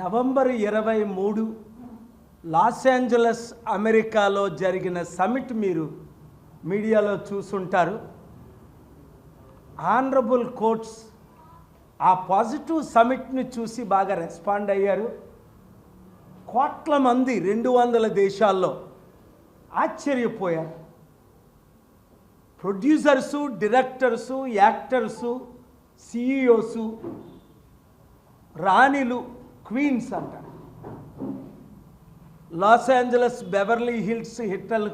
November 23 Los Angeles అమెరికాలో జరిగిన summit మీరు మీడియాలో చూసుంటారు. ఆనరబుల్ కోర్ట్స్ ఆ పాజిటివ్ సమిట్ని చూసి బాగా రెస్పాండ్ అయ్యారు. కోట్ల మంది 200 దేశాల్లో ఆశ్చర్యపోయారు. ప్రొడ్యూసర్సు, డైరెక్టర్సు, యాక్టర్సు, సిఇఓసు, రాణిలు, క్వీన్స్ అంటారు. లాస్ ఏంజలస్ బెవర్లీ హిల్స్ హిట్టల్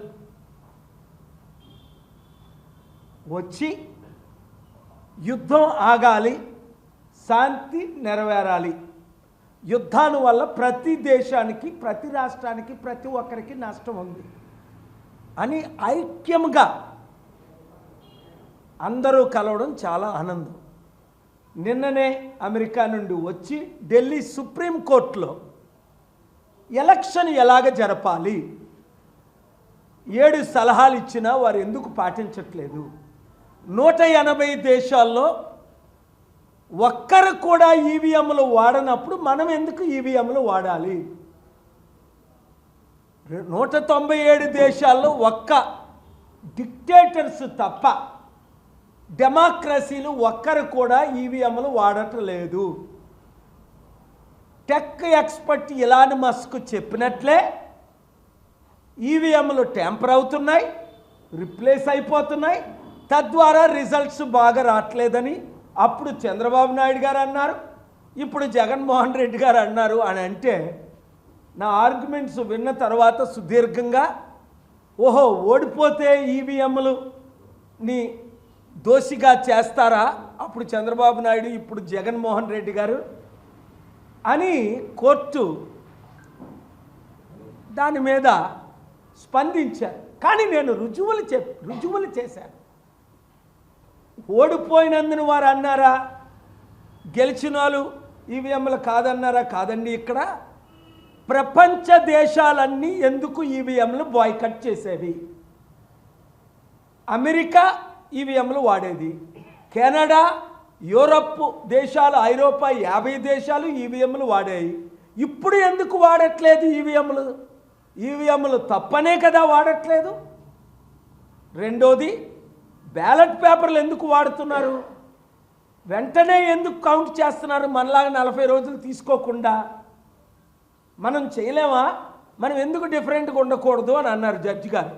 వచ్చి యుద్ధం ఆగాలి, శాంతి నెరవేరాలి, యుద్ధాల వల్ల ప్రతి దేశానికి, ప్రతి రాష్ట్రానికి, ప్రతి ఒక్కరికి నష్టం ఉంది అని ఐక్యంగా అందరూ కలవడం చాలా ఆనందం. నిన్ననే అమెరికా నుండి వచ్చి ఢిల్లీ సుప్రీంకోర్టులో ఎలక్షన్ ఎలాగ జరపాలి 7 సలహాలు ఇచ్చినా వారు ఎందుకు పాటించట్లేదు? 180 దేశాల్లో ఒక్కరు కూడా ఈవీఎంలు వాడనప్పుడు మనం ఎందుకు ఈవీఎంలు వాడాలి? 197 దేశాల్లో ఒక్క డిక్టేటర్స్ తప్ప డెమోక్రసీలు ఒక్కరు కూడా ఈవీఎంలు వాడట్లేదు. టెక్ ఎక్స్పర్ట్ ఇలాన్ మస్క్ చెప్పినట్లే ఈవీఎంలు ట్యాంపర్ అవుతున్నాయి, రిప్లేస్ అయిపోతున్నాయి, తద్వారా రిజల్ట్స్ బాగా రావట్లేదని అప్పుడు చంద్రబాబు నాయుడు గారు అన్నారు, ఇప్పుడు జగన్మోహన్ రెడ్డి గారు అన్నారు అని అంటే నా ఆర్గ్యుమెంట్స్ విన్న తర్వాత సుదీర్ఘంగా ఓహో ఓడిపోతే ఈవీఎంలని దోషిగా చేస్తారా అప్పుడు చంద్రబాబు నాయుడు, ఇప్పుడు జగన్మోహన్ రెడ్డి గారు అని కోర్టు దాని మీద స్పందించారు. కానీ నేను రుజువులు చేశాను. ఓడిపోయినందున వారు అన్నారా, గెలిచిన వాళ్ళు ఈవీఎంలు కాదన్నారా? కాదండి. ఇక్కడ ప్రపంచ దేశాలన్నీ ఎందుకు ఈవీఎంలు బాయ్కట్ చేసేవి? అమెరికా ఈవీఎంలు వాడేది, కెనడా, యూరప్ దేశాలు, ఐరోపా 50 దేశాలు ఈవీఎంలు వాడాయి. ఇప్పుడు ఎందుకు వాడట్లేదు ఈవీఎంలు? ఈవీఎంలు తప్పనే కదా వాడట్లేదు. రెండోది, బ్యాలెట్ పేపర్లు ఎందుకు వాడుతున్నారు? వెంటనే ఎందుకు కౌంట్ చేస్తున్నారు? మనలాగా 40 రోజులు తీసుకోకుండా మనం చేయలేమా? మనం ఎందుకు డిఫరెంట్గా ఉండకూడదు అని అన్నారు జడ్జి గారు.